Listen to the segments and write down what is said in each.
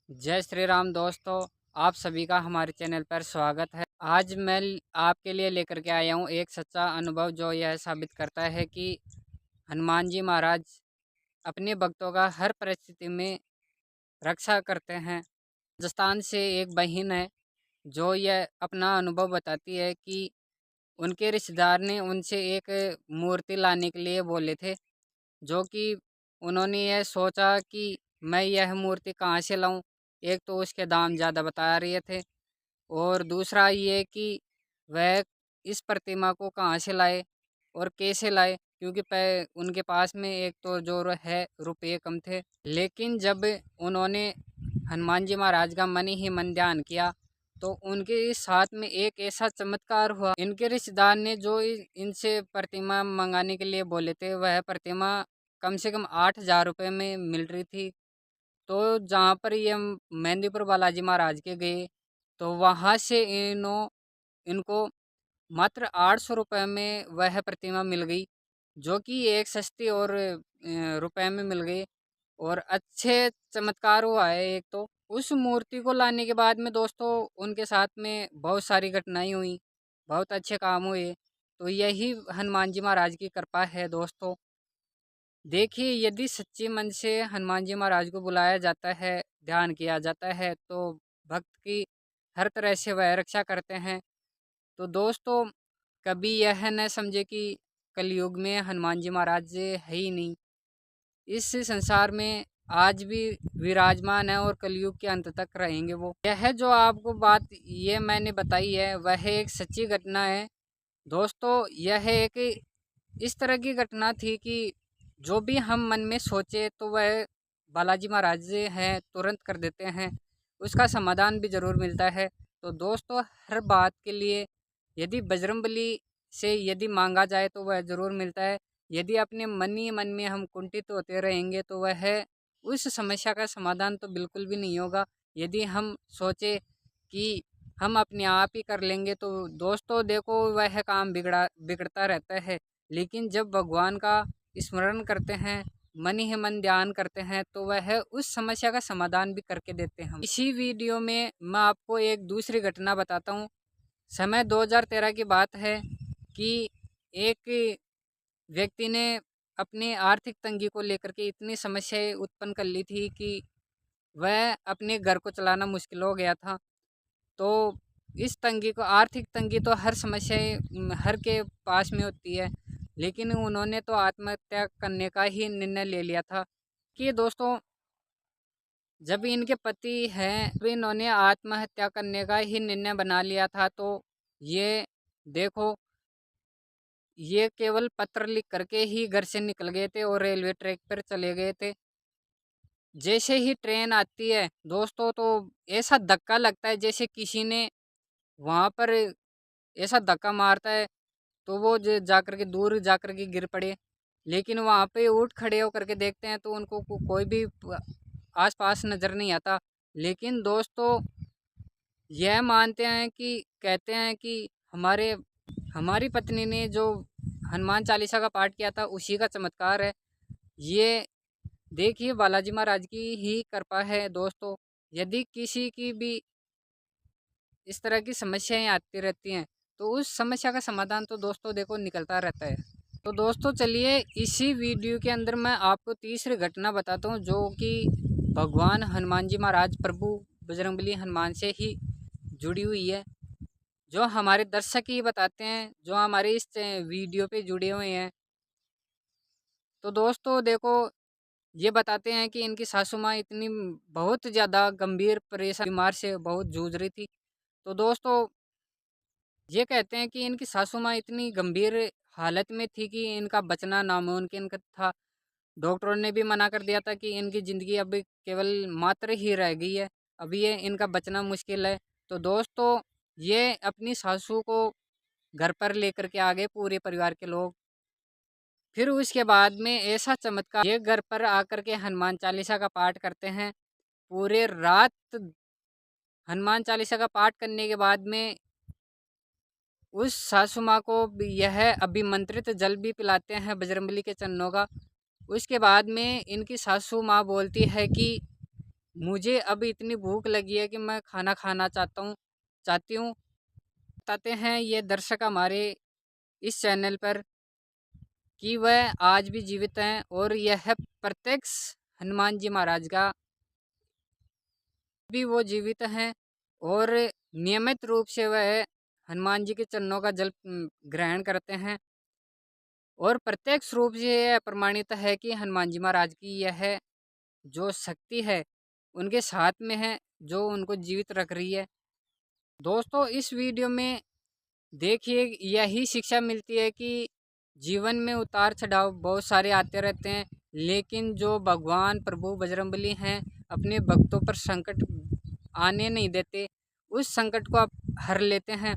जय श्री राम दोस्तों। आप सभी का हमारे चैनल पर स्वागत है। आज मैं आपके लिए लेकर के आया हूँ एक सच्चा अनुभव जो यह साबित करता है कि हनुमान जी महाराज अपने भक्तों का हर परिस्थिति में रक्षा करते हैं। राजस्थान से एक बहन है जो यह अपना अनुभव बताती है कि उनके रिश्तेदार ने उनसे एक मूर्ति लाने के लिए बोले थे, जो कि उन्होंने यह सोचा कि मैं यह मूर्ति कहाँ से लाऊं। एक तो उसके दाम ज़्यादा बता रहे थे और दूसरा ये कि वह इस प्रतिमा को कहाँ से लाए और कैसे लाए, क्योंकि उनके पास में एक तो जो है रुपये कम थे। लेकिन जब उन्होंने हनुमान जी महाराज का मन ही मन ध्यान किया तो उनके साथ में एक ऐसा चमत्कार हुआ। इनके रिश्तेदार ने जो इनसे प्रतिमा मंगाने के लिए बोले थे, वह प्रतिमा कम से कम 8,000 रुपये में मिल रही थी। तो जहाँ पर ये मेहंदीपुर बालाजी महाराज के गए तो वहाँ से इनको मात्र 800 रुपये में वह प्रतिमा मिल गई, जो कि एक सस्ती और रुपए में मिल गई और अच्छे चमत्कार हुआ है। एक तो उस मूर्ति को लाने के बाद में दोस्तों उनके साथ में बहुत सारी घटनाएं हुई, बहुत अच्छे काम हुए। तो यही हनुमान जी महाराज की कृपा है दोस्तों। देखिए, यदि सच्चे मन से हनुमान जी महाराज को बुलाया जाता है, ध्यान किया जाता है, तो भक्त की हर तरह से वह रक्षा करते हैं। तो दोस्तों, कभी यह न समझे कि कलयुग में हनुमान जी महाराज है ही नहीं। इस संसार में आज भी विराजमान है और कलयुग के अंत तक रहेंगे वो। यह जो आपको बात ये मैंने बताई है वह एक सच्ची घटना है दोस्तों। यह एक इस तरह की घटना थी कि जो भी हम मन में सोचे तो वह बालाजी महाराज हैं तुरंत कर देते हैं, उसका समाधान भी ज़रूर मिलता है। तो दोस्तों, हर बात के लिए यदि बजरंगबली से यदि मांगा जाए तो वह ज़रूर मिलता है। यदि अपने मन ही मन में हम कुंठित होते रहेंगे तो वह उस समस्या का समाधान तो बिल्कुल भी नहीं होगा। यदि हम सोचे कि हम अपने आप ही कर लेंगे तो दोस्तों देखो वह काम बिगड़ता रहता है। लेकिन जब भगवान का स्मरण करते हैं, मन ही मन ध्यान करते हैं, तो वह उस समस्या का समाधान भी करके देते हैं। इसी वीडियो में मैं आपको एक दूसरी घटना बताता हूँ। समय 2013 की बात है कि एक व्यक्ति ने अपनी आर्थिक तंगी को लेकर के इतनी समस्याएं उत्पन्न कर ली थी कि वह अपने घर को चलाना मुश्किल हो गया था। तो इस तंगी को, आर्थिक तंगी तो हर समस्याएं हर के पास में होती है, लेकिन उन्होंने तो आत्महत्या करने का ही निर्णय ले लिया था। कि दोस्तों, जब इनके पति हैं तो इन्होंने आत्महत्या करने का ही निर्णय बना लिया था। तो ये देखो, ये केवल पत्र लिख करके ही घर से निकल गए थे और रेलवे ट्रैक पर चले गए थे। जैसे ही ट्रेन आती है दोस्तों तो ऐसा धक्का लगता है जैसे किसी ने वहाँ पर ऐसा धक्का मारता है तो वो जाकर के दूर जाकर के गिर पड़े। लेकिन वहाँ पे उठ खड़े होकर के देखते हैं तो उनको कोई भी आसपास नज़र नहीं आता। लेकिन दोस्तों, यह मानते हैं कि कहते हैं कि हमारे हमारी पत्नी ने जो हनुमान चालीसा का पाठ किया था उसी का चमत्कार है। ये देखिए, बालाजी महाराज की ही कृपा है दोस्तों। यदि किसी की भी इस तरह की समस्याएं आती रहती हैं तो उस समस्या का समाधान तो दोस्तों देखो निकलता रहता है। तो दोस्तों चलिए, इसी वीडियो के अंदर मैं आपको तीसरी घटना बताता हूँ जो कि भगवान हनुमान जी महाराज प्रभु बजरंगबली हनुमान से ही जुड़ी हुई है, जो हमारे दर्शक ही बताते हैं, जो हमारे इस वीडियो पे जुड़े हुए हैं। तो दोस्तों देखो, ये बताते हैं कि इनकी सासू माँ इतनी बहुत ज़्यादा गंभीर परेशान बीमार से बहुत जूझ रही थी। तो दोस्तों, ये कहते हैं कि इनकी सासू माँ इतनी गंभीर हालत में थी कि इनका बचना नामुमकिन था। डॉक्टरों ने भी मना कर दिया था कि इनकी ज़िंदगी अब केवल मात्र ही रह गई है, अब ये इनका बचना मुश्किल है। तो दोस्तों, ये अपनी सासू को घर पर लेकर के आ गए पूरे परिवार के लोग। फिर उसके बाद में ऐसा चमत्कार, ये घर पर आकर के हनुमान चालीसा का पाठ करते हैं। पूरे रात हनुमान चालीसा का पाठ करने के बाद में उस सासू माँ को यह अभिमंत्रित जल भी पिलाते हैं बजरंगबली के चरणों का। उसके बाद में इनकी सासू माँ बोलती है कि मुझे अब इतनी भूख लगी है कि मैं खाना खाना चाहती हूँ। बताते हैं ये दर्शक हमारे इस चैनल पर कि वह आज भी जीवित हैं और यह प्रत्यक्ष हनुमान जी महाराज का भी वो जीवित हैं और नियमित रूप से वह हनुमान जी के चरणों का जल ग्रहण करते हैं और प्रत्यक्ष रूप से यह प्रमाणित है कि हनुमान जी महाराज की यह जो शक्ति है उनके साथ में है, जो उनको जीवित रख रही है। दोस्तों इस वीडियो में देखिए यही शिक्षा मिलती है कि जीवन में उतार चढ़ाव बहुत सारे आते रहते हैं, लेकिन जो भगवान प्रभु बजरंगबली हैं अपने भक्तों पर संकट आने नहीं देते, उस संकट को आप हर लेते हैं।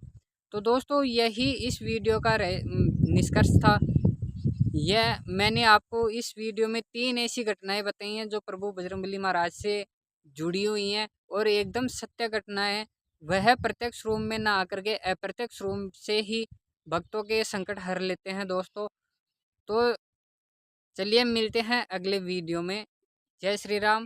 तो दोस्तों यही इस वीडियो का निष्कर्ष था। यह मैंने आपको इस वीडियो में 3 ऐसी घटनाएं बताई हैं जो प्रभु बजरंगबली महाराज से जुड़ी हुई हैं और एकदम सत्य घटनाएं हैं। वह प्रत्यक्ष रूप में ना आकर के अप्रत्यक्ष रूप से ही भक्तों के संकट हर लेते हैं दोस्तों। तो चलिए मिलते हैं अगले वीडियो में। जय श्री राम।